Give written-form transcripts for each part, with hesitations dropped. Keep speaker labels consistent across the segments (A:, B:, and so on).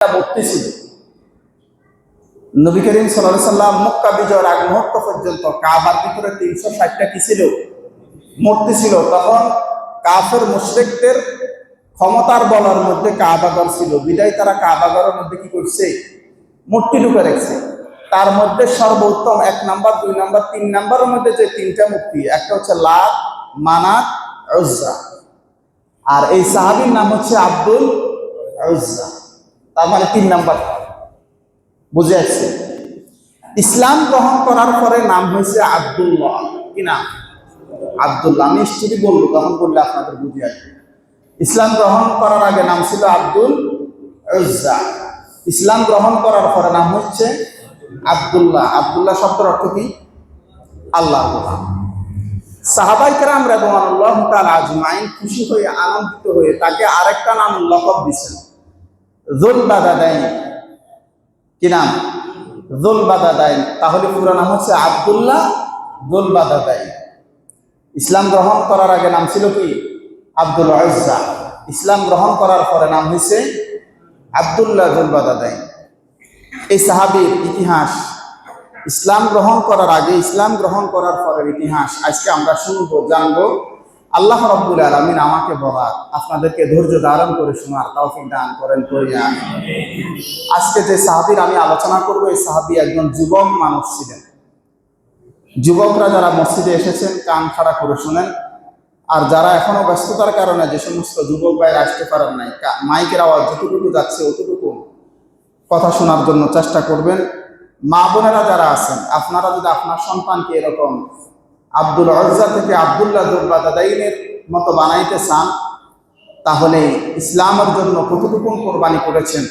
A: মূর্তি ছিল। নবী করিম সাল্লাল্লাহু আলাইহি সাল্লাম মক্কা বিজয়ের আগ মুহূর্ত পর্যন্ত কাবার ভিতরে 360টা কি ছিল? মূর্তি ছিল। তখন কাফের মুশরিকদের ক্ষমতার বলার মধ্যে কাবাঘর ছিল, বিদায় তারা কাবাঘরের মধ্যে কি করছে? মূর্তি ঢুকে রেখেছে। তার মধ্যে সর্বোত্তম 1 নাম্বার, 2 নাম্বার, 3 নাম্বারের মধ্যে যে 3টা মূর্তি, একটা হচ্ছে লাত, মানাত, উজ্জা। আর এই সাহাবীর নাম হচ্ছে আব্দুল উজ্জা। তার মানে 3 নাম্বার। বুঝে আসছে? ইসলাম গ্রহণ করার পরে নাম হয়েছে আব্দুল্লাহ। কি নাম? আব্দুল্লাহ। আমি স্টোরি বলবো, তখন বললে আপনাদের বুঝে আসবে। ইসলাম গ্রহণ করার আগে নাম ছিল আব্দুল উজ্জা। ইসলাম গ্রহণ করার পরে নাম হচ্ছে আব্দুল্লাহ। আব্দুল্লাহ শব্দের অর্থ কি? আল্লাহ। সাহাবায়ে কেরাম রাদিয়াল্লাহু তাআলা আজমাইন খুশি হয়ে, আনন্দিত হয়ে তাকে আরেকটা নাম লকব দিয়েছেন, যুলবাদাদাইন। কি নাম? যুলবাদাদাইন। তাহলে পুরো নাম হচ্ছে আব্দুল্লাহ যুলবাদাদাইন। ইসলাম গ্রহণ করার আগে নাম ছিল কি? আব্দুল উজ্জা। ইসলাম গ্রহণ করার পরে নাম হয়েছে আব্দুল্লাহ যুলবাদাদাইন। এই সাহাবীর ইতিহাস, ইসলাম গ্রহণ করার আগে, ইসলাম গ্রহণ করার পরের ইতিহাস আজকে আমরা শুনবো, জানবো। আল্লাহ রাব্বুল আলামিন আমাকে বলার, আপনাদেরকে ধৈর্য ধারণ করে শোনার তৌফিক দান করেন করিয়া। আজকে যে সাহাবীর আমি আলোচনা করব, এই সাহাবী একজন যুবক মানুষ ছিলেন। যুবকরা যারা মসজিদে এসেছেন কান খাড়া করে শুনেন, আর যারা এখনো ব্যস্ততার কারণে যে সমস্ত যুবক ভাইরা আসতে পারেন নাই, মাইকের আওয়াজ যতটুকু যাচ্ছে অতটুকু কথা শোনার জন্য চেষ্টা করবেন। মা বোনেরা যারা আছেন, আপনারা যদি আপনার সন্তানকে এরকম আব্দুল উজ্জা থেকে আব্দুল্লাহ যুলবাদাদাইনের মতো বানাইতে চান, তাহলে ইসলামের জন্য কতটুকুন কোরবানি করেছেন,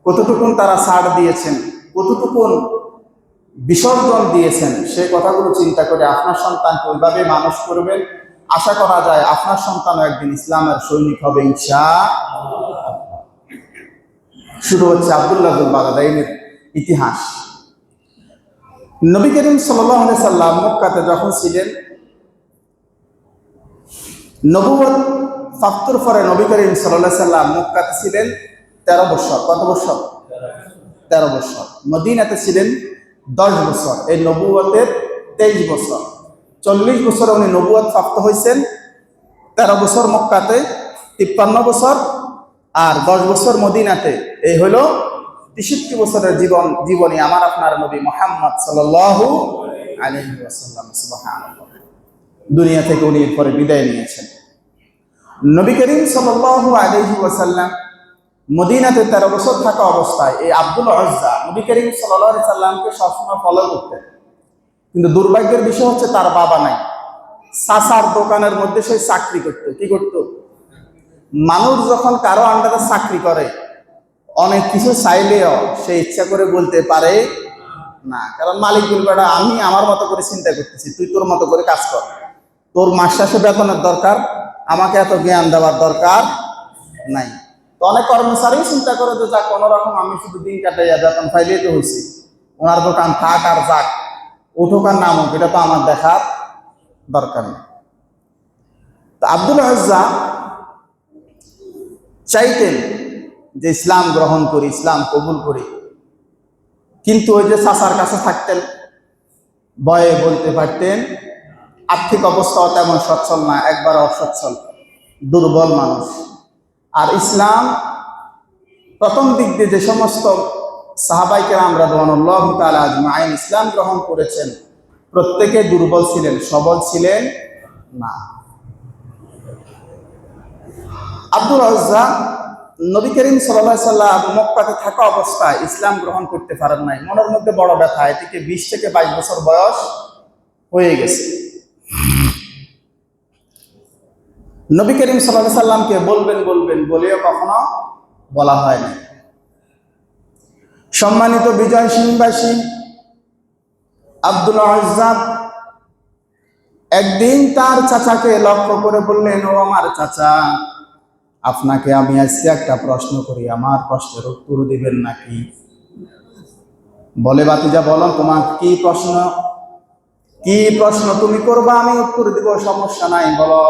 A: কতটুকুন তারা ছাড় দিয়েছেন, কতটুকুন বিসর্জন দিয়েছেন, সেই কথাগুলো চিন্তা করে আপনার সন্তানকে ওইভাবে মানুষ করবেন। আশা করা যায় আপনার সন্তানও একদিন ইসলামের সৈনিক হবে ইনশাআল্লাহ। শুরু হচ্ছে আব্দুল্লাহ যুলবাদাদাইনের ইতিহাস। নবী করিম সাল্লাল্লাহু আলাইহি সাল্লাম মক্কাতে যখন ছিলেন, নবুয়ত প্রাপ্তির পরে নবী করিম সাল্লাল্লাহু আলাইহি সাল্লাম মক্কাতে ছিলেন 13 বছর। কত বছর? 13 বছর। মদিনাতে ছিলেন 10 বছর। এই নবুয়তের 23 বছর, 40 বছরে উনি নবুয়ত প্রাপ্ত হয়েছেন। 13 বছর মক্কাতে, 53 বছর, আর 10 বছর মদিনাতে। এই হলো 63 বছরের জীবনী আমার আপনার নবী মুহাম্মদ সাল্লাল্লাহু আলাইহি ওয়াসাল্লাম। সুবহানাল্লাহ। দুনিয়া থেকে উনি এরপরে বিদায় নিয়েছেন। নবী করিম সাল্লাল্লাহু আলাইহি ওয়াসাল্লাম মদিনাতে 13 বছর থাকা অবস্থায় এই আব্দুল উজ্জা নবী করিম সাল্লাল্লাহু আলাইহি সাল্লামকে সবসময় ফলো করতেন। কিন্তু দুর্ভাগ্যের বিষয় হচ্ছে তার বাবা নাই। চাচার দোকানের মধ্যে সে চাকরি করত। কি করত? মানুষ যখন কারো আন্ডারে চাকরি করে, অনেক কিছু চাইলেও সে ইচ্ছা করে বলতে পারে না, কারণ মালিক বলবে আমি আমার মতো করে চিন্তা করতেছি, তুই তোর মতো করে কাজ কর, তোর মাস শেষে বেতনের দরকার, আমাকে এত জ্ঞান দেওয়ার দরকার নাই। তো অনেক কর্মচারী চিন্তা করে যে যাক কোনো রকম আমি শুধু দিন কাটাইয়া বেতন পাইলেই তো হয়েছি, ওনার দোকান থাক আর যাক, উঠুক আর নামুক, এটা তো আমার দেখার দরকার নেই। তো আব্দুল উজ্জা চাইতেন যে ইসলাম গ্রহণ করি, ইসলাম কবুল করি, কিন্তু ওই যে চাচার কাছে থাকতেন, ভয়ে বলতে পারতেন, আর্থিক অবস্থাও তেমন সচ্ছল না, একবার অসচ্ছল, দুর্বল মানুষ। আর ইসলাম প্রথম দিক দিয়ে যে সমস্ত সাহাবায়ে কেরাম রাদিয়াল্লাহু তাআলা আজমাইন ইসলাম গ্রহণ করেছেন, প্রত্যেকে দুর্বল ছিলেন, সবল ছিলেন না। আব্দুল উজ্জা নবী করিম সাল্লাল্লাহু আলাইহি সাল্লাম মক্কাতে থাকা অবস্থায় ইসলাম গ্রহণ করতে পারেন নাই। মনের মধ্যে বড় ব্যথা, এদিকে 20 থেকে 22 বছর বয়স হয়ে গেছে। নবী করিম সাল্লাল্লাহু আলাইহি সাল্লামকে বলবেন বলবেন বলেও কখনো বলা হয়নি। সম্মানিত বিজয় সিংবাসী আব্দুল উজ্জা একদিন তার চাচাকে লক্ষ্য করে বললেন, ও আমার চাচা, আপনাকে আমি আজকে একটা প্রশ্ন করি, আমার প্রশ্নের উত্তর দিবেন নাকি? বলে, বাতিজা বলো, তোমার কি প্রশ্ন? কি প্রশ্ন তুমি করবা, আমি উত্তর দিব, সমস্যা নাই, বলো।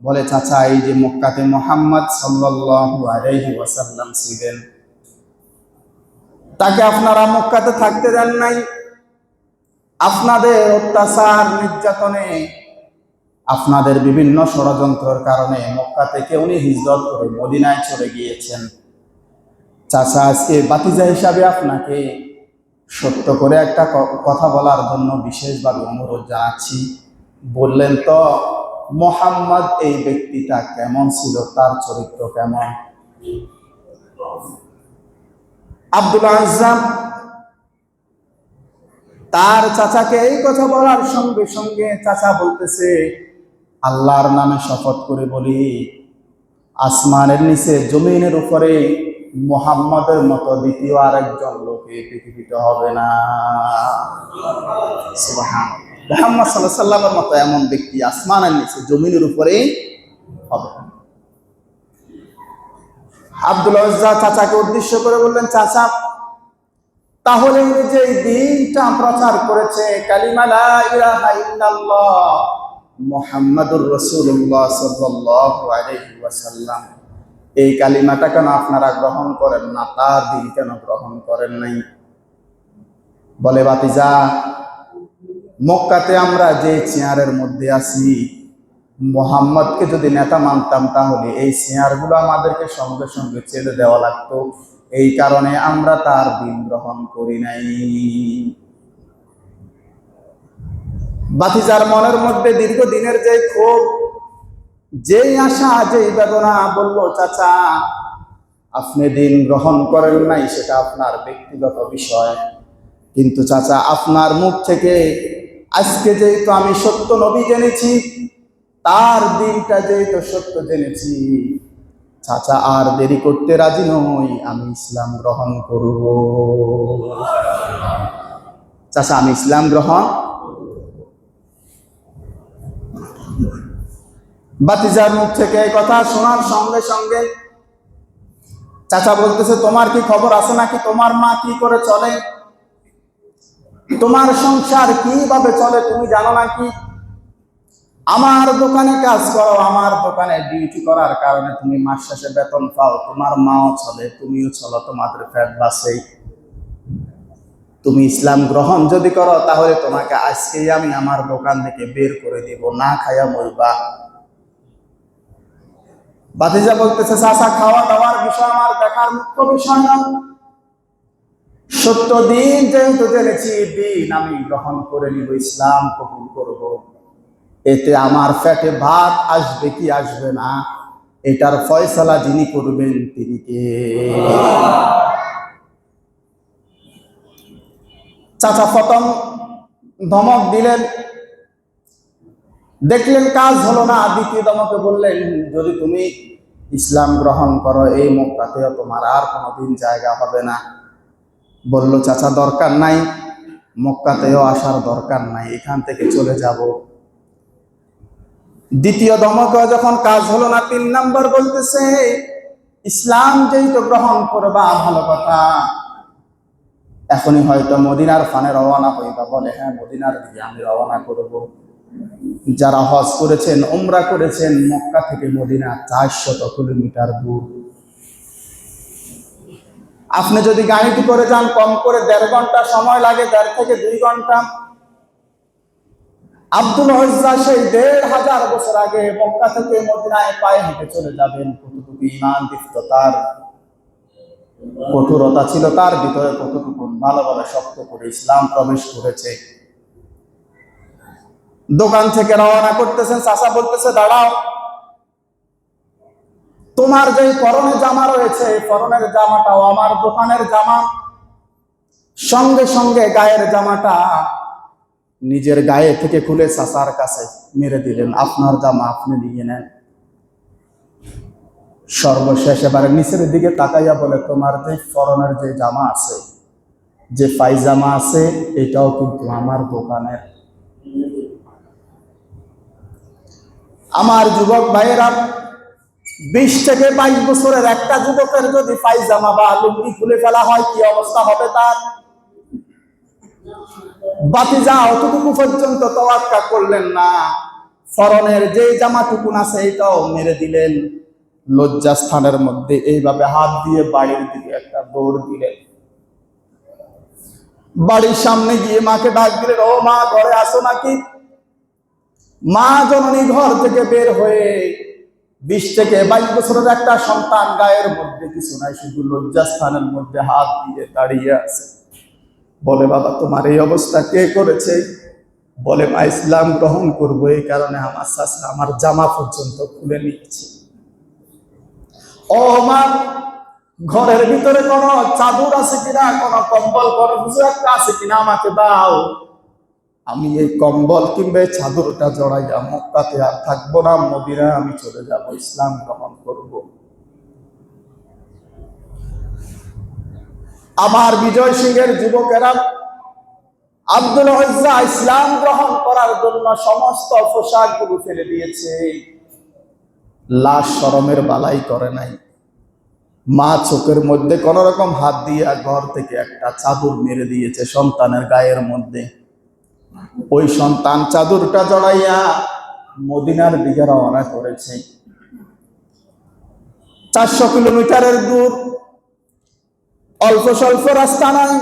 A: বলে, চাচা, এই যে মক্কাতে মুহাম্মদ সাল্লাল্লাহু আলাইহি ওয়াসাল্লাম ছিলেন, তাকে আপনারা মক্কাতে থাকতে দেন নাই। আপনাদের অত্যাচার নির্যাতনে, আপনাদের বিভিন্ন ষড়যন্ত্রের কারণে মক্কা থেকে উনি হিজরত করে মদিনায় চলে গিয়েছেন। চাচা, আজকে বাতিজা হিসাবে আপনাকে সত্য করে একটা কথা বলার জন্য বিশেষভাবে অনুরোধ জানাচ্ছি। বললেন তো মোহাম্মদ এই ব্যক্তিটা কেমন ছিল, তার চরিত্র কেমন? আব্দুল আজ্জাম তার চাচাকে এই কথা বলার সঙ্গে সঙ্গে চাচা বলতেছে, আল্লাহর নামে শপথ করে বলি, আসমানের নিচে জমিনের উপরে মুহাম্মদের মতো দ্বিতীয় আরেকজন লোক এই পৃথিবীতে হবে না। সুবহানাল্লাহ। মুহাম্মদ সাল্লাল্লাহু আলাইহি ওয়াসাল্লামের মতো এমন ব্যক্তি আসমানের নিচে জমিনের উপরে হবে। আব্দুল আজ্জা চাচাকে উদ্দেশ্য করে বললেন, চাচা, তাহলে উনি যে দিনটা প্রচার করেছে কালিমা লা ইলাহা ইল্লাল্লাহ মুহাম্মাদুর রাসূলুল্লাহ সাল্লাল্লাহু আলাইহি ওয়াসাল্লাম, এই কালিমাটা কেন আপনারা গ্রহণ করেন না? তার দিন কেন গ্রহণ করেন নাই? বলে, বাতিজা, মক্কাতে আমরা যে চেয়ারের মধ্যে আছি, মুহাম্মদকে যদি নেতা মানতাম তাহলে এই চেয়ারগুলো আমাদেরকে সঙ্গে সঙ্গে ছেড়ে দেওয়া লাগতো। এই কারণে আমরা তার দিন গ্রহণ করি নাই। বাতিজার মনের মধ্যে দীর্ঘদিনের যে ক্ষোভ, যেই আশা, যেই বেদনা, বলল, চাচা, আপনি দিন গ্রহণ করেন নাই সেটা আপনার ব্যক্তিগত বিষয়, কিন্তু চাচা, আপনার মুখ থেকে আজকে যেহেতু আমি সত্য নবী জেনেছি, তার দিনটা যেহেতু সত্য জেনেছি, চাচা আর দেরি করতে রাজি নই, আমি ইসলাম গ্রহণ করব। চাচা, আমি ইসলাম গ্রহণ। বাতিজার মুখ থেকে এই কথা শোনার সঙ্গে সঙ্গে চাচা বলতেছে, তোমার কি খবর আছে নাকি? তোমার মা কি করে চলে? তোমার সংসার কিভাবে চলে তুমি জানো নাকি? আমার দোকানে কাজ করো, আমার দোকানে ডিউটি করার কারণে তুমি মাস শেষে বেতন পাও, তোমার মাও চলে, তুমিও চলো, তোমাদের পেট বাঁচে। তুমি ইসলাম গ্রহণ যদি করো তাহলে তোমাকে আজকেই আমি আমার দোকান থেকে বের করে দিব, না খাইয়া মরবা। বাতিজা বলতেছে, চাচা, খাওয়া দাওয়ার বিষয় আমার দেখার মুখ্য বিষয় না, সত্য দিন যেহেতু জেনেছি, দিন আমি গ্রহণ করে নিব, ইসলাম কবুল করব। এতে আমার পেটে ভাত আসবে কি আসবে না, এটার ফয়সালা যিনি করবেন তিনি কে? চাচা প্রথম ধমক দিলেন, দেখলেন কাজ হলো না, দ্বিতীয় ধমকে বললেন, যদি তুমি ইসলাম গ্রহণ করো এই মক্কাতেও তোমার আর কোনোদিন জায়গা হবে না। বলল, চাচা, দরকার নাই, মক্কাতেও আসার দরকার নাই, এখান থেকে চলে যাব। দ্বিতীয় ধমকে যখন কাজ হলো না, 3 নম্বর বলতেছে, ইসলাম যেহেতু গ্রহণ করবা ভালো কথা, এখনই হয়তো মদিনার ফানে রওনা হইবা। বলে, হ্যাঁ, মদিনার দিকে আমি রওনা করব। যারা হজ করেছেন, উমরা করেছেন, মক্কা থেকে মদিনা 400 কিলোমিটার দূর। আপনি যদি গাড়িটি করে যান, কম করে 1.5 ঘন্টা সময় লাগে, 1.5 থেকে 2 ঘন্টা। আব্দুল আজ্জা সেই 1500 বছর আগে মক্কা থেকে মদিনায় পায়ে হেঁটে চলে যাবেন। কতটুকু ঈমান দীপ্ত তার, কঠোরতা ছিল তার ভিতরে, কতটুকু ভালোভাবে শক্ত করে ইসলাম প্রবেশ করেছে। দোকান থেকে রওনা করতেছেন, চাচা বলতেছে, দাঁড়াও, তোমার যে পরনে জামা রয়েছে, পরনের জামাটাও আমার দোকানের জামা। সঙ্গে সঙ্গে গায়ের জামাটা নিজের গায়ে থেকে খুলে চাচার কাছে মেরে দিলেন, আপনার জামা আপনি নিয়ে নেন। সর্বশেষ এবারে নিচের দিকে তাকাইয়া বলে, তোমার যে পরনের যে জামা আছে, যে পায়জামা আছে, এটাও কিন্তু আমার দোকানের। আমার যুবক ভাইয়েরা, 20 থেকে 22 বছরের একটা যুবকের যদি পায়জামা বা লুঙ্গি খুলে ফেলা হয়, কি অবস্থা হবে তার? বাতিজা অতটুকু পর্যন্ত তোয়াক্কা করলেন না, ফরনের যে জামাটুকুন আছে এটাও মেরে দিলেন। লজ্জাস্থানের মধ্যে এইভাবে হাত দিয়ে বাড়ির দিকে একটা দৌড় দিলেন। বাড়ির সামনে গিয়ে মাকে ডাক দিলেন, ও মা, ঘরে আসো নাকি? মা জননী ঘর থেকে বের হয়ে 20 থেকে 22 বছরের একটা সন্তান, গায়ের মধ্যে কিছু নাই, শুধু লজ্জাস্থানের মধ্যে হাত দিয়ে দাঁড়িয়ে আছে। বলে, বাবা, তোমার এই অবস্থা কে করেছে? বলে, মা, ইসলাম গ্রহণ করবো এই কারণে আমার চাচা আমার জামা পর্যন্ত খুলে নিয়েছে। ও মা, ঘরের ভিতরে কোনো চাদর আছে কিনা, কোনো কম্বল, কোনো কিছু একটা আছে কিনা আমাকে দাও। আমি এই কম্বল কিংবা চাদরটা জড়াইয়া মক্কাতে আর থাকবো না, মদিনায় আমি চলে যাব, ইসলাম গ্রহণ করব। আমার বিজয় সিংহের যুবকেরা আব্দুল উজ্জা ইসলাম গ্রহণ করার জন্য সমস্ত পোশাকগুলো ফেলে দিয়েছে, লাশ শরমের বালাই করে নাই। মা চোখের মধ্যে কোন রকম হাত দিয়ে ঘর থেকে একটা চাদর মেরে দিয়েছে সন্তানের গায়ের মধ্যে। ওই সন্তান চাদরটা জড়াইয়া মদিনার দিকে রওনা করেছে। 400 কিলোমিটারের দূর, অল্প স্বল্প রাস্তা নয়।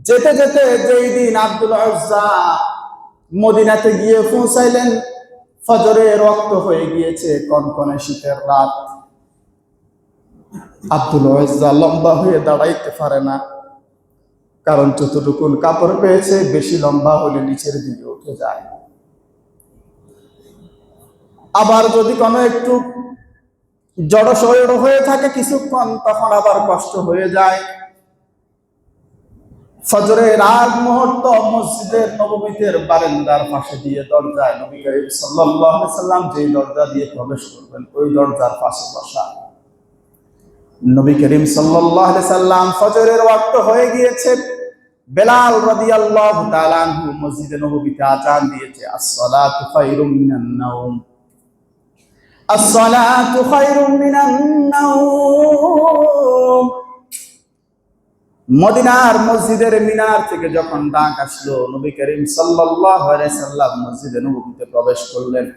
A: যেতে যেতে যেই দিন আব্দুল উজ্জা মদিনাতে গিয়ে পৌঁছাইলেন, ফজরে রক্ত হয়ে গিয়েছে, কনকনে শীতের রাত। আব্দুল উজ্জা লম্বা হয়ে দাঁড়াইতে পারে না, কারণ যতটুকু কাপড় পেয়েছে বেশি লম্বা হলে নিচের দিকে উঠে যায়। আবার যদি কোনো একটু জড়সড় হয়ে থাকে কিছুক্ষণ, তখন আবার কষ্ট হয়ে যায়। ফজরের আগ মুহূর্ত মসজিদের নববীতের বারান্দার পাশে দিয়ে দরজায় নবী করিম সাল্লাল্লাহু আলাইহি সাল্লাম যে দরজা দিয়ে প্রবেশ করবেন ওই দরজার পাশে বসা। নবী করিম সাল্লাল্লাহু আলাইহি সাল্লাম ফজরের ওয়াক্ত হয়ে গিয়েছে। বেলাল রাদিয়াল্লাহু তাআলা আনহু মসজিদে নববীতে আযান দিয়েছে, as-সালাতু খায়রুম মিনান নাওম, as-সালাতু খায়রুম মিনান নাওম। মদিনার মসজিদের মিনার থেকে যখন ডাক আসলো, নবী করিম সাল্লাল্লাহু আলাইহি সাল্লাম মসজিদে নববীতে প্রবেশ করলেন।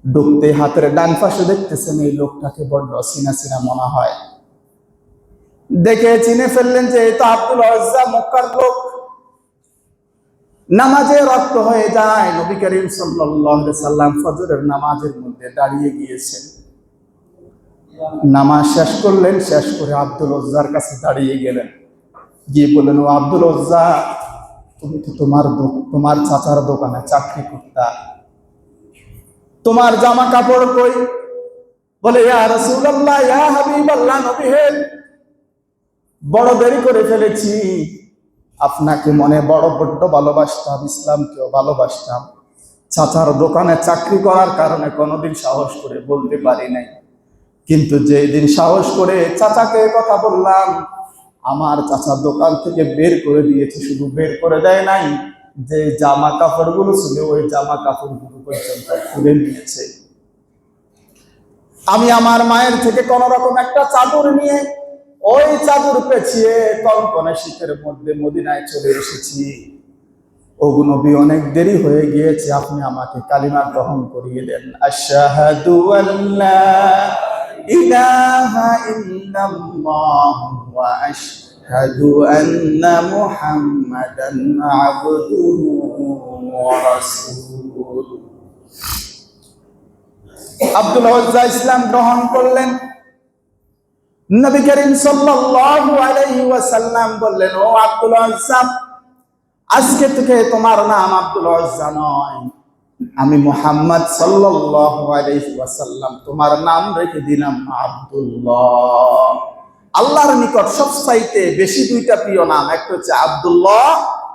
A: ঢুকতে হাতের ডান পাশে দেখতেছেন এই লোকটাকে বড্ড চিনা চিনা মনে হয়। দেখে চিনে ফেললেন যে এটা আব্দুল উজ্জা, মক্কার লোক। নামাজে রক্ত হয়ে যায়। নবী করিম সাল্লাল্লাহু আলাইহি সাল্লাম ফজরের নামাজের মধ্যে দাঁড়িয়ে গিয়েছেন। নামাজ শেষ করলেন, শেষ করে আব্দুল উজ্জার কাছে দাঁড়িয়ে গেলেন, গিয়ে বললেন, ও আব্দুল উজ্জা, তুমি তো তোমার চাচার দোকানে চাকরি করতা, তোমার জামা কাপড় কই? বলে, ইয়া রাসূলুল্লাহ, ইয়া হাবিবাল্লাহ, নবী হে, বড় দেরি করে ফেলেছি। আপনাকে মনে বড্ড ভালোবাসতাম, ইসলামকেও ভালোবাসতাম। চাচার দোকানে চাকরি করার কারণে কোনোদিন সাহস করে বলতে পারি নাই, কিন্তু যেই দিন সাহস করে চাচাকে কথা বললাম, আমার চাচা দোকান থেকে বের করে দিয়েছে। শুধু বের করে দেয় নাই, যে জামা কাপড়গুলো ছিল ওই জামা কাপড়গুলো পর্যন্ত খুলে নিয়েছে। আমি আমার মায়ের থেকে কোন রকম একটা চাদর নিয়ে ওই চাদর পেঁচিয়ে কনকনে শীতের মধ্যে মদিনায় চলে এসেছি। ওগো নবী, অনেক দেরি হয়ে গিয়েছে, আপনি আমাকে কালিমা গ্রহণ করিয়ে দেন। আশহাদু আল্লা ইলাহা ইল্লাল্লাহ ওয়া আশহাদু আন্না মুহাম্মাদান আবদুহু ওয়া রাসূলুহু। আব্দুল উজ্জা ইসলাম গ্রহণ করলেন। নবী করিম সাল্লাল্লাহু আলাইহি ওয়াসাল্লাম বললেন, ও আব্দুল উজ্জা, আজকে থেকে তোমার নাম আব্দুল উজ্জা নয়, আমি মুহাম্মদ সাল্লাল্লাহু আলাইহি ওয়াসাল্লাম তোমার নাম রেখে দিলাম আব্দুল্লাহ। আল্লাহর নিকট সবচাইতে বেশি দুইটা প্রিয় নাম, একটা হচ্ছে আব্দুল্লাহ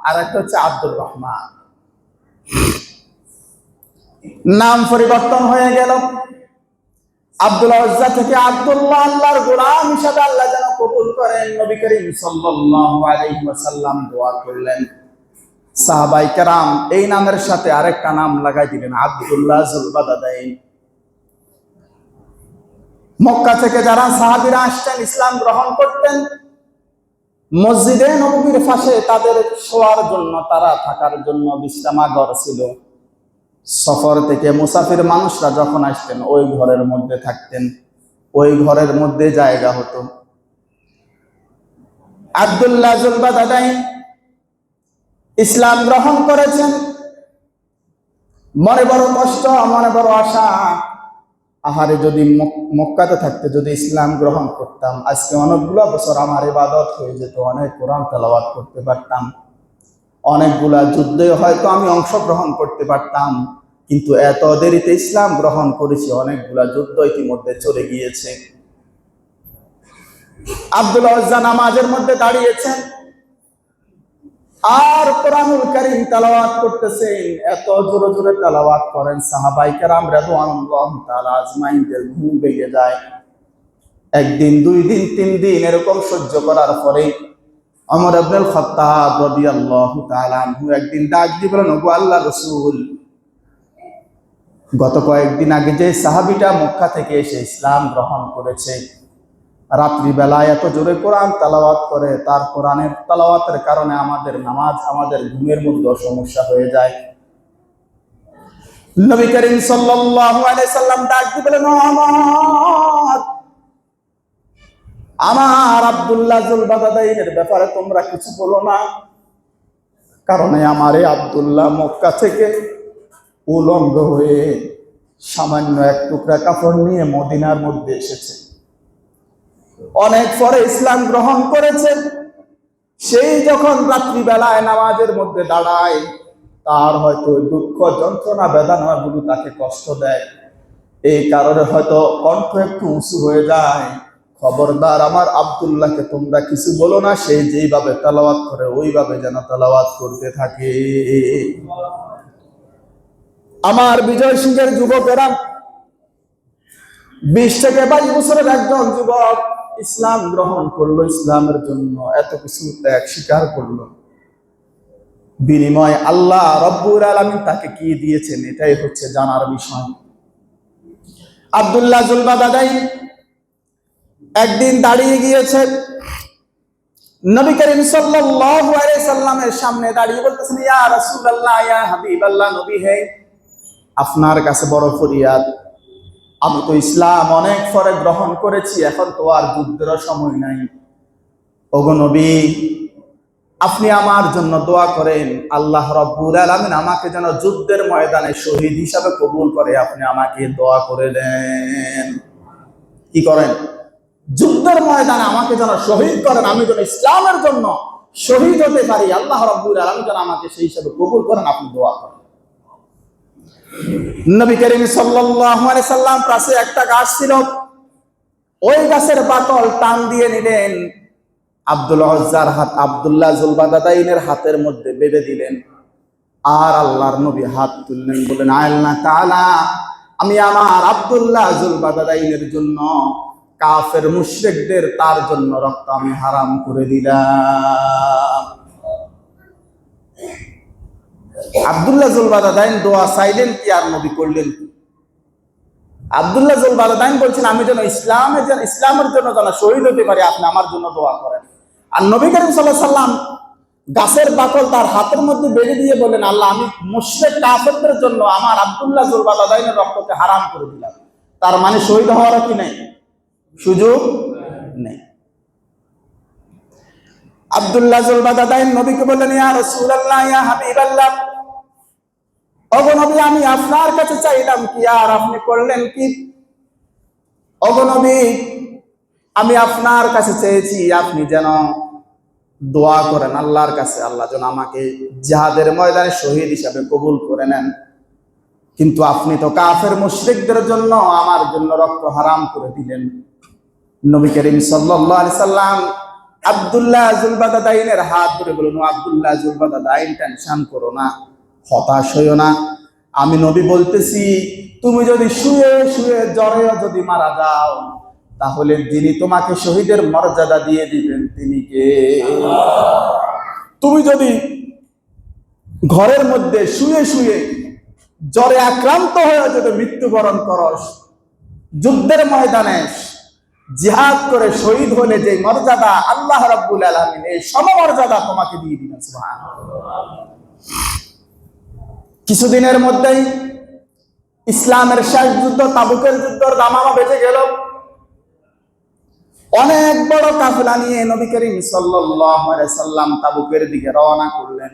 A: আর একটা হচ্ছে আব্দুর রহমান। নাম পরিবর্তন হয়ে গেল। আব্দুল উজ্জা থেকে আব্দুল্লাহ, আল্লাহর গোলাম হিসেবে আল্লাহ যেন কবুল করেন। নবী করিম সাল্লাল্লাহু আলাইহি ওয়াসাল্লাম দোয়া করলেন। সাহাবায়ে কেরাম এই নামের সাথে আরেকটা নাম লাগাই দিলেন, আব্দুল্লাহ যুল বাদাদাইন। মক্কা থেকে যারা সাহাবীরা আসতেন ইসলাম গ্রহণ করতেন, মসজিদে নববীর পাশে তাদের শোয়ার জন্য, তারা থাকার জন্য বিশ্রামাগার ছিল। সফর থেকে মুসাফির মানুষরা যখন আসতেন ওই ঘরের মধ্যে থাকতেন, ওই ঘরের মধ্যে জায়গা হতো। আব্দুল্লাহ যুল বাদাদাইন ইসলাম গ্রহণ করেছেন, মনে বড় কষ্ট, মনে বড় আশা, আহারে যদি মক্কাতে থাকতে যদি ইসলাম গ্রহণ করতাম, আজকে অনেকগুলো বছর আমার ইবাদত হয়ে যেত, অনেক কোরআন তেলাওয়াত করতে পারতাম, অনেকগুলা যুদ্ধে হয়তো আমি অংশগ্রহণ করতে পারতাম। কিন্তু এত দেরিতে ইসলাম গ্রহণ করেছি, অনেকগুলা যুদ্ধ ইতিমধ্যে চলে গিয়েছে। আব্দুল উজ্জা নামাজের মধ্যে দাঁড়িয়েছেন আর কোরআনুল কারীম তেলাওয়াত করতেছেন, এত জোরে জোরে তেলাওয়াত করেন সাহাবায়ে কেরাম রাদিয়াল্লাহু তাআলা আজমাইনদের ঘুম ভেঙে যায়। একদিন, দুই দিন, তিন দিন এরকম সহ্য করার পরে ওমর ইবনুল খাত্তাব রাদিয়াল্লাহু তাআলা আনহু একদিন ডাক দিয়ে বলেন, ওগো আল্লাহর রাসূল, গত কয়েকদিন আগে যে সাহাবীটা মক্কা থেকে এসে ইসলাম গ্রহণ করেছে, রাত্রিবেলায় এত জোরে কোরআন তেলাওয়াত করে, তার কোরআনের তেলাওয়াতের কারণে আমাদের নামাজ, আমাদের ঘুমের মধ্যে সমস্যা হয়ে যায়। নবী করিম সাল্লাল্লাহু আলাইহি সাল্লাম ডাক দিয়ে বলেন, আমার আব্দুল্লাহ যুল বাদাদাইনের ব্যাপারে তোমরা কিছু বলো না, কারণ আমারে আব্দুল্লাহ মক্কা থেকে উলঙ্গ হয়ে সামান্য এক টুকরা কাপড় নিয়ে মদিনার মধ্যে এসেছে, অনেক পরে ইসলাম গ্রহণ করেছে। সেই যখন রাত্রিবেলায় নামাজের মধ্যে দাঁড়ায়, তার হয়তো দুঃখ, যন্ত্রণা, বেদনা গুলো তাকে কষ্ট দেয়, এই কারণে হয়তো কণ্ঠ একটু উঁচু হয়ে যায়। খবরদার আমার আব্দুল্লাহকে তোমরা কিছু বলো না, সে যেইভাবে তেলাওয়াত করে ওইভাবে যেন তেলাওয়াত করতে থাকে। আমার বিজয় সিংহের যুবকেরা, 20 থেকে 22 বছরের একজন যুবক ইসলাম গ্রহণ করলো, ইসলামের জন্য এত কিছু ত্যাগ স্বীকার করলো, বিনিময় আল্লাহ রব্বুল আলামিন তাকে কি দিয়েছেন এটাই হচ্ছে জানার বিষয়। আব্দুল্লাহ যুল বাদাদাইন একদিন দাঁড়িয়ে গিয়েছে, নবী করিম সাল্লাল্লাহু আলাইহি সাল্লামের সামনে দাঁড়িয়ে বলতেছেন, ইয়া রাসূলুল্লাহ, ইয়া হাবিবাল্লাহ, নবী হে, আপনার কাছে বড় ফরিয়াদ, আমি তো ইসলাম অনেক পরে গ্রহণ করেছি, এখন তো আর যুদ্ধের সময় নাই। ওগো নবী, আপনি আমার জন্য দোয়া করেন, আল্লাহ রাব্বুল আলামিন আমাকে যেন যুদ্ধের ময়দানে শহীদ হিসাবে কবুল করে, আপনি আমাকে দোয়া করে দেন। কি করেন? যুদ্ধের ময়দানে আমাকে যেন শহীদ করেন, আমি যেন ইসলামের জন্য শহীদ হতে পারি, আল্লাহ রাব্বুল আলামিন যেন আমাকে সেই হিসাবে কবুল করেন, আপনি দোয়া করেন। নবী করিম সাল্লাল্লাহু আলাইহি সাল্লাম পাশে একটা গাছ ছিল, ওই গাছের বাকল টান দিয়ে নিলেন, আব্দুল উজ্জার হাত আব্দুল্লাহ যুল বাদাদাইনের হাতের মধ্যে বেঁধে দিলেন, আর আল্লাহর নবী হাত তুললেন, বলেন, আল্লাহ তাআলা, আমি আমার আব্দুল্লাহ যুল বাদাদাইনের জন্য কাফের মুশরিকদের তার জন্য রক্ত আমি হারাম করে দিলাম। আব্দুল্লাহ যুল বাদাদাইন দোয়া চাইলেন কি আর নবী করলেন কি? আব্দুল্লাহ যুল বাদাদাইন বলছেন, আমি যেন ইসলামের জন্য যেন শহীদ হতে পারি, আপনি আমার জন্য দোয়া করেন। আর নবী করিম সাল্লাল্লাহু আলাইহি সাল্লাম গাছের বাকল তার হাতের মধ্যে বেঁধে দিয়ে বলেন, আল্লাহ, আমি মুশরিক কাফেরদের জন্য আমার আব্দুল্লাহ যুল বাদাদাইনের রক্তকে হারাম করে দিলাম। তার মানে শহীদ হওয়ার কি নেই, সুযোগ নেই। আব্দুল্লাহ যুল বাদাদাইন নবীকে বললেন, ইয়া রাসূলুল্লাহ, ইয়া হাবিবাল্লাহ, ওগো নবী, আমি আপনার কাছে চাইলাম কি আর আপনি করলেন কি? ওগো নবী, আমি আপনার কাছে চেয়েছি আপনি যেন দোয়া করেন আল্লাহর কাছে, আল্লাহ যেন আমাকে জিহাদের ময়দানে শহীদ হিসাবে কবুল করে নেন। কিন্তু আপনি তো কাফের মুশরিকদের জন্য আমার জন্য রক্ত হারাম করে দিলেন। নবী করিম সাল্লাল্লাহু আলাইহি সাল্লাম আব্দুল্লাহ যুল বাদাদাইনের হাত ধরে বললেন, আব্দুল্লাহ যুল বাদাদাইন, টেনশন করো না, হতাশ হইও না, আমি নবী বলতেছি, তুমি যদি শুয়ে শুয়ে জ্বরে যদি মারা যাও, তাহলে যিনি তোমাকে শহীদের মর্যাদা দিয়ে দিবেন তিনি কে? তুমি যদি ঘরের মধ্যে শুয়ে শুয়ে জ্বরে আক্রান্ত হয়ে যদি মৃত্যুবরণ করস, যুদ্ধের ময়দানে জিহাদ করে শহীদ হলে যে মর্যাদা আল্লাহ রাব্বুল আলামিন এই সমমর্যাদা তোমাকে দিয়ে দিবেন। সুবহানাল্লাহ। কিছুদিনের মধ্যেই ইসলামের শেষ যুদ্ধ, তাবুকের যুদ্ধের দামামা বেজে গেল। অনেক বড় কাফেলা নিয়ে নবী করিম সাল্লাল্লাহু আলাইহি সাল্লাম তাবুকের দিকে রওনা করলেন।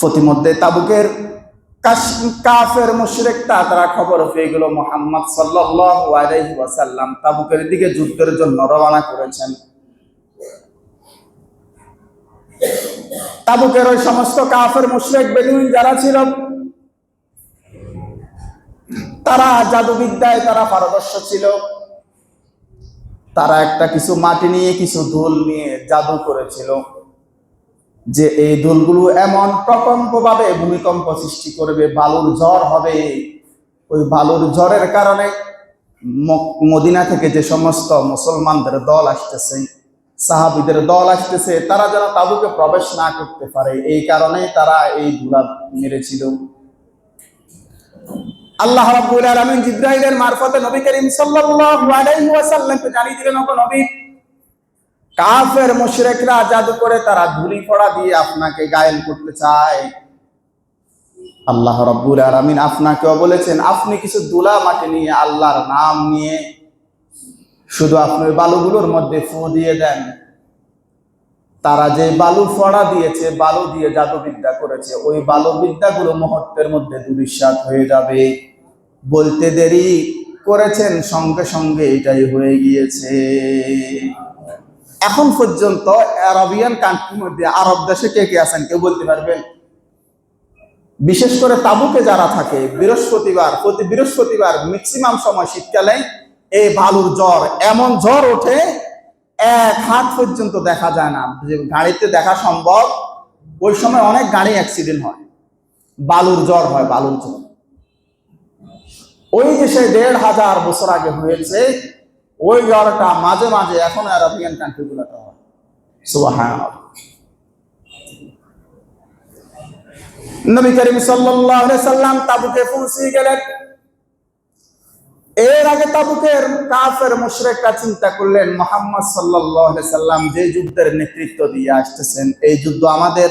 A: প্রতিমধ্যে তাবুকের কাফের মুশরিকরা তারা খবর পেয়ে গেল মুহাম্মদ সাল্লাল্লাহু আলাইহি ওয়াসাল্লাম তাবুকের দিকে যুদ্ধের জন্য রওনা করেছেন। তাবুকের ওই সমস্ত কাফের মুশরিক বেদুইন যারা ছিল, তারা জাদুবিদ্যায় তারা পারদর্শী ছিল। তারা একটা কিছু মাটি নিয়ে কিছু ধুল নিয়ে জাদু করেছিল যে এই ধুলগুলো এমন প্রকম্প ভাবে ভূমিকম্প সৃষ্টি করবে, বালুর ঝড় হবে। ওই বালুর ঝড়ের কারণে মদিনা থেকে যে সমস্ত মুসলমানদের দল আসতেছে, সাহাবীদের দল আসতেছে, তারা যেন তাবুকে প্রবেশ না করতে পারে, এই কারণে তারা এই ধুলা মেরেছিল। আল্লাহ রাব্বুল আলামিন জিবরাইলের মারফতে নবী করিম সাল্লাল্লাহু আলাইহি ওয়াসাল্লামকে জানিয়ে দিলেন, ওগো নবী, কাফের মুশরিকরা জাদু করে তারা ধুলি পড়া দিয়ে আপনাকে ঘায়েল করতে চায়। আল্লাহ রাব্বুল আলামিন আপনাকেও বলেছেন আপনি কিছু ধুলা মাটি নিয়ে আল্লাহর নাম নিয়ে শুধু আপনি বালুগুলোর মধ্যে ফু দিয়ে দেন। তারা যে বালু ফড়া দিয়েছে, বালু দিয়ে জাদুবিদ্যা করেছে, ওই বালু বিদ্যাগুলো মুহূর্তের মধ্যে ধূলিসাৎ হয়ে যাবে। বলতে দেরি করেছেন, সঙ্গে সঙ্গে এটাই হয়ে গিয়েছে। এখন পর্যন্ত আরবিয়ান কান্ট্রির মধ্যে, আরব দেশে কে কে আছেন কেউ বলতে পারবেন? বিশেষ করে তাবুকে যারা থাকে, প্রতি বৃহস্পতিবার ম্যাক্সিমাম সময় শীতকালে এই বালুর ঝড়, এমন ঝড় ওঠে 1 হাত পর্যন্ত দেখা যায় না, যে গাড়িতে দেখা সম্ভব। ওই সময় অনেক গাড়ি অ্যাক্সিডেন্ট হয়, বালুর ঝড় হয়, বালুর ঝড়। ওই যে সে 1500 বছর আগে হয়েছে, ওই ঝড়টা মাঝে মাঝে এখন আরবিয়ান কান্ট্রি গুলোতে হয়। সুবহানাল্লাহ। নবী করিম সাল্লাল্লাহু আলাইহি সাল্লাম তাবুকে পৌঁছে গেলেন। এর আগে তাবুকের কাফের মুশরিকরা চিন্তা করলেন, মুহাম্মদ সাল্লাল্লাহু আলাইহি সাল্লাম যে যুদ্ধের নেতৃত্ব দিয়ে আসতেছেন, এই যুদ্ধ আমাদের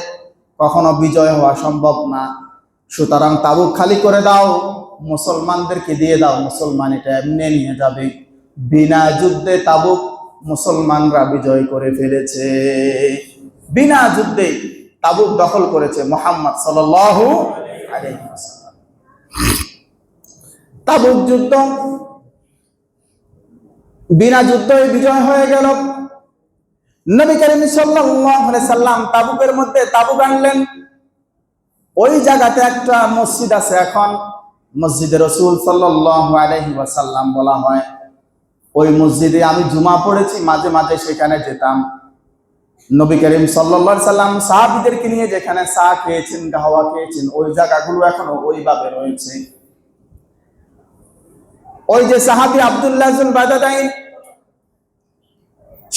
A: কখনো বিজয় হওয়া সম্ভব না, সুতরাং তাবুক খালি করে দাও, মুসলমানদেরকে দিয়ে দাও, মুসলমান এটা এমনি নিয়ে যাবে। বিনা যুদ্ধে তাবুক মুসলমানরা বিজয় করে ফেলেছে, বিনা যুদ্ধে তাবুক দখল করেছে মুহাম্মদ সাল্লাল্লাহু আলাইহি ওয়াসাল্লাম। তাবুক যুদ্ধ বিনা যুদ্ধে বিজয় হয়ে গেল। নবী করিম সাল্লাল্লাহু আলাইহি সাল্লাম তাবুকের মধ্যে তাবুক আনলেন। ওই জায়গাতে একটা মসজিদ আছে, এখন মসজিদে রাসূল সাল্লাল্লাহু আলাইহি ওয়াসাল্লাম বলা হয়। ওই মসজিদে আমি জুমা পড়েছি, মাঝে মাঝে সেখানে যেতাম। নবী করিম সাল্লাল্লাহু আলাইহি সাল্লাম সাহাবীদেরকে নিয়ে যেখানে চা খেয়েছেন, গাওয়া খেয়েছেন, ওই জায়গাগুলো এখনো ওইভাবে রয়েছে। ওই যে সাহাবী আব্দুল্লাহ ইবনে বাদাদাইন,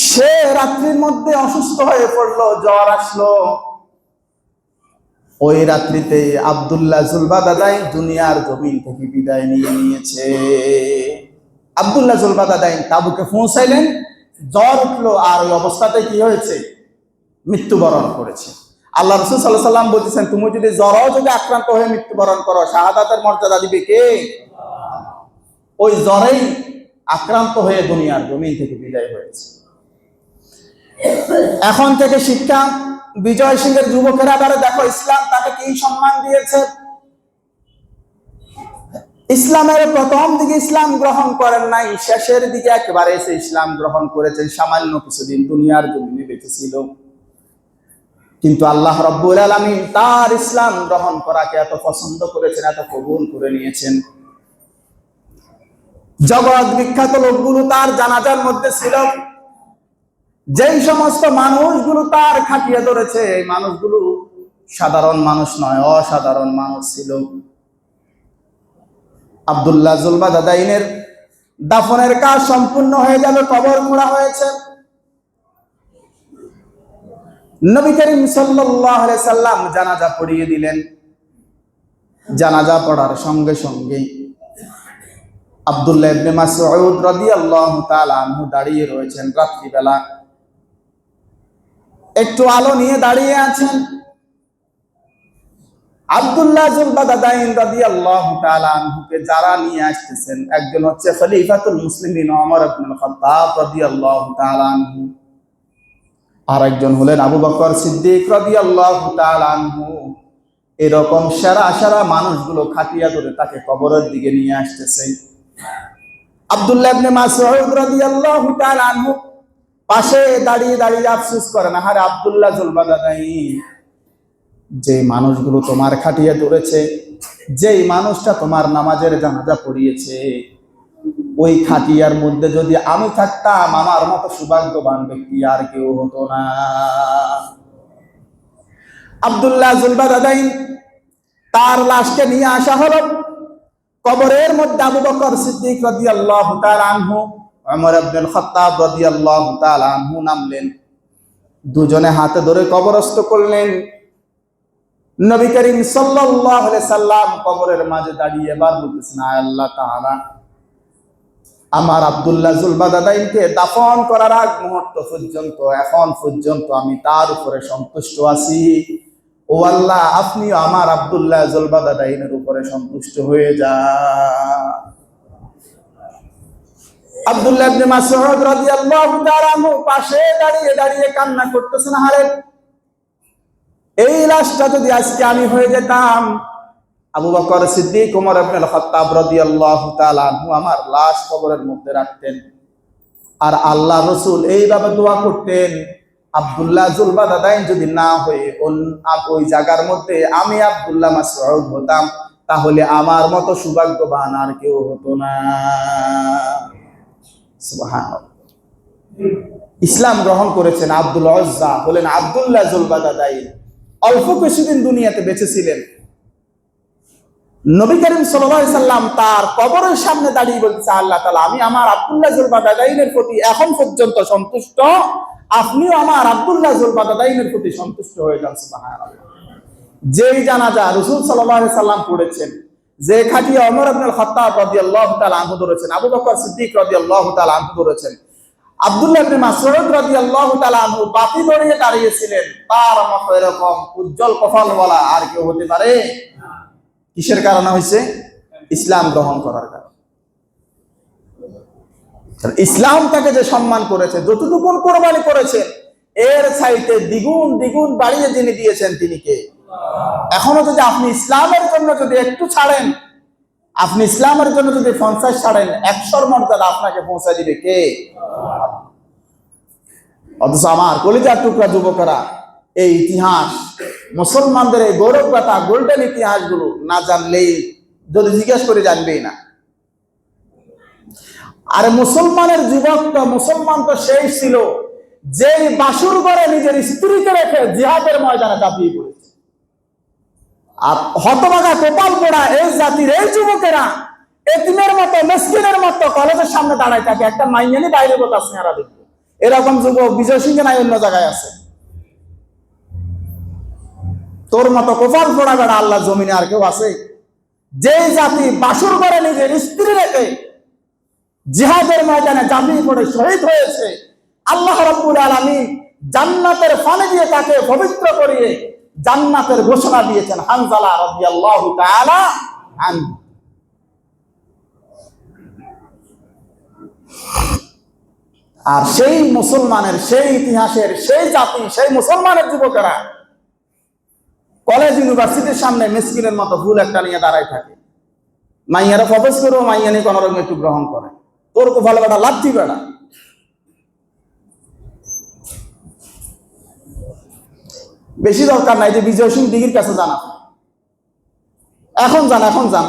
A: সে রাত্রির মধ্যে অসুস্থ হয়ে পড়লো, জ্বর আসলো। ওই রাত্রিতে আব্দুল্লাহ জুলবাদাদাইন দুনিয়ার জমিন থেকে বিদায় নিয়ে নিয়েছে। আব্দুল্লাহ জুলবাদাদাইন তাবুকে পৌঁছাইলেন, জ্বর উঠলো, আর ওই অবস্থাতে কি হয়েছে? মৃত্যুবরণ করেছে। আল্লাহ রাসূল সাল্লাল্লাহু আলাইহি ওয়াসাল্লাম বলতেছেন, তুমি যদি জ্বরও যদি আক্রান্ত হয়ে মৃত্যুবরণ করো, শাহাদাতের মর্যাদা দিবে কে? ওই জ্বরেই আক্রান্ত হয়ে দুনিয়ার জমিন থেকে বিদায় হয়েছে। এখন থেকে শিক্ষা, বিজয় সিংহের যুবকেরা এবারে দেখো ইসলাম তাকে কি সম্মান দিয়েছে। ইসলামের প্রথম দিকে ইসলাম গ্রহণ করেন নাই, শেষের দিকে একেবারে এসে ইসলাম গ্রহণ করেছেন। সামান্য কিছুদিন দুনিয়ার জমিনে বেঁচে ছিল, কিন্তু আল্লাহ রাব্বুল আলামিন তার ইসলাম গ্রহণ করাকে এত পছন্দ করেছেন, এত কবুল করে নিয়েছেন। জগৎ বিখ্যাত লোকগুলো তার জানাজার মধ্যে ছিল। যেই সমস্ত মানুষগুলো তার খাটিয়ে ধরেছে, এই মানুষগুলো সাধারণ মানুষ নয়, অসাধারণ মানুষ ছিল। আব্দুল্লাহ জুলবাদাদাইনের দাফনের কাজ সম্পূর্ণ হয়ে যাবে, কবর খোঁড়া হয়েছে। নবী করিম সাল্লাল্লাহু আলাইহি সাল্লাম জানাজা পড়িয়ে দিলেন। জানাজা পড়ার সঙ্গে সঙ্গে আব্দুল্লাহ ইবনে মাসউদ রাদিয়াল্লাহু তাআলা আনহু দাঁড়িয়ে রয়েছেন। রাত্রিবেলা একটু আলো নিয়ে দাঁড়িয়ে আছেন। আব্দুল্লাহ জুলবাদাদাইন রাদিয়াল্লাহু তাআলা আনহুকে যারা নিয়ে আসতেছেন, একজন হচ্ছে খলিফাতুল মুসলিমিন ওমর ইবনে খাত্তাব রাদিয়াল্লাহু তাআলা আনহু, আর একজন হলেন আবু বকর সিদ্দিক রাদিয়াল্লাহু তাআলা আনহু, এরকম সেরা সেরা মানুষগুলো খাটিয়া ধরে তাকে কবরের দিকে নিয়ে আসতেছে। আব্দুল্লাহ ইবনে মাসউদ রাদিয়াল্লাহু তাআলা আনহু পাশে দাঁড়িয়ে দাঁড়িয়ে আফসোস করেন, আরে আব্দুল্লাহ জুলবাদাদাইন, যে মানুষগুলো তোমার খাটিয়া ধরেছে, যেই মানুষটা তোমার নামাজের জানাজা পড়িয়েছে, ওই খাটিয়ার মধ্যে যদি আমি থাকতাম, আমার মতো সৌভাগ্যবান ব্যক্তি আর কেউ হতো না। আব্দুল্লাহ জুলবাদাদাইন তার লাশকে নিয়ে আসা হলো। কবরের মধ্যে আবু বকর সিদ্দিক রাদিয়াল্লাহু তাআলা আনহু, ওমর ইবনুল খাত্তাব রাদিয়াল্লাহু তাআলা আনহু নামলেন। দুজনে হাতে ধরে কবরস্থ করলেন। নবী করিম সাল্লাল্লাহু আলাইহি সাল্লাম কবরের মাঝে দাঁড়িয়ে এবার বলতেছেন, আয় আল্লাহ তাআলা, আমার আব্দুল্লাহ জুলবাদাদাইনকে দাফন করার আগ মুহূর্ত পর্যন্ত, এখন পর্যন্ত আমি তার উপরে সন্তুষ্ট আছি। ও আল্লাহ, আপনিও আমার আব্দুল্লাহ জুলবাদাদাইনের উপরে সন্তুষ্ট হয়ে যান। আব্দুল্লাহ ইবনে মাসউদ রাদিয়াল্লাহু তাআলা আনহু পাশে দাঁড়িয়ে দাঁড়িয়ে কান্না করতেছেন, আরে এই লাশটা যদি আজকে আমি হয়ে যেতাম, আবু বকর সিদ্দিক, ওমর ইবনুল খাত্তাব রাদিয়াল্লাহু তাআলা আনহু আমার লাশ কবরের মধ্যে রাখতেন। আর আল্লাহ রাসূল এইভাবে দোয়া করতেন, আব্দুল্লাহ জুলবাদাদাইন যদি না হয়ে ওই জায়গার মধ্যে আমি আব্দুল্লাহ মাসউদ হতাম, তাহলে আমার মতো সৌভাগ্যবান আর কেউ হতো না। সুবহানাল্লাহ। ইসলাম গ্রহণ করেছেন আব্দুল উজ্জা, হলেন আব্দুল্লাহ জুলবাদাদাইন। অল্প কিছুদিন দুনিয়াতে বেঁচে ছিলেন। নবী করিম সাল্লাল্লাহু আলাইহি সাল্লাম তার কবরের সামনে দাঁড়িয়ে বলছে, আল্লাহ তাআলা, আমি আমার আব্দুল্লাহ জুলবাদাদাইনের প্রতি এখন পর্যন্ত সন্তুষ্ট, আপনিও আমার আব্দুল্লাহ জুলবাদাদাইনের প্রতি সন্তুষ্ট হয়ে যান। সুবহানাল্লাহ। যেই জানাজা রাসূল সাল্লাল্লাহু আলাইহি সাল্লাম পড়েছেন, যে খাটিয়া ওমর ইবনুল খাত্তাব রাদিয়াল্লাহু তাআলা আনহু ধরেছেন, আবু বকর সিদ্দিক রাদিয়াল্লাহু তাআলা আনহু ধরেছেন, আব্দুল্লাহ ইবনে মাসউদ রাদিয়াল্লাহু তাআলা আনহু বাতি ধরিয়ে দাঁড়িয়েছিলেন, তার মতো এরকম উজ্জ্বল কপালওয়ালা আর কেউ হতে পারে? কিসের কারণে হয়েছে? ইসলাম গ্রহণ করার কারণে। ইসলাম তাকে যে সম্মান করেছে, যতটুকু কোরবানি করেছে, এর চাইতে দ্বিগুণ দ্বিগুণ বাড়িয়ে যিনি দিয়েছেন তিনি কে? এখনো যদি আপনি ইসলামের জন্য যদি একটু ছাড়েন, আপনি ইসলামের জন্য যদি 50 ছাড়েন, 100 মর্যাদা আপনাকে পৌঁছে দিবে কে? অথচ আমার কলিজার টুকরা যুবকেরা, এই ইতিহাস, মুসলমানদের এই গৌরব গাথা, গোল্ডেন ইতিহাসগুলো না জানলেই, যদি জিজ্ঞেস করে জানবেই না। আরে মুসলমানের যুবকটা, মুসলমান তো সেই ছিল যে বাসুর ঘরে নিজের স্ত্রীকে রেখে জিহাদের ময়দানে ঝাঁপিয়ে পড়েছে। আর হতভাগা কপাল পোড়া এই জাতির এই যুবকেরা এতিমের মতো, মিসকিনের মতো কলেজের সামনে দাঁড়ায় থাকে, একটা মাইয়ানি বাইরে কথা স্নেহারা দেখবে। এরকম যুবক বিজয় সিংহে নাই, অন্য জায়গায় আছে। তোর মতো কপাল পোড়া বেড়া আল্লাহ জমিনে আর কেউ আছে? যে জাতি বাসুর ঘরে নিজের স্ত্রী রেখে জিহাদের ময়দানে ঝাঁপিয়ে পড়ে শহীদ হয়েছে, আল্লাহ রাব্বুল আলামিন জান্নাতের পানি দিয়ে তাকে পবিত্র করিয়ে জান্নাতের ঘোষণা দিয়েছেন। হানজালা রাদিয়াল্লাহু তাআলা আনহু। আর সেই মুসলমানের, সেই ইতিহাসের, সেই জাতি, সেই মুসলমানের যুবকেরা কলেজ ইউনিভার্সিটির সামনে মিসকিনের মতো ফুল একটা নিয়ে দাঁড়ায় থাকে। মাইয়ারা প্রপোজ করবো, মাইয়ানি কোন রকম একটু গ্রহণ করে। তোর কোফালে বেটা লাথি বেড়া। বেশি দরকার নাই যে বিজয় সিং দিঘির কাছে জানা, এখন যান, এখন যান।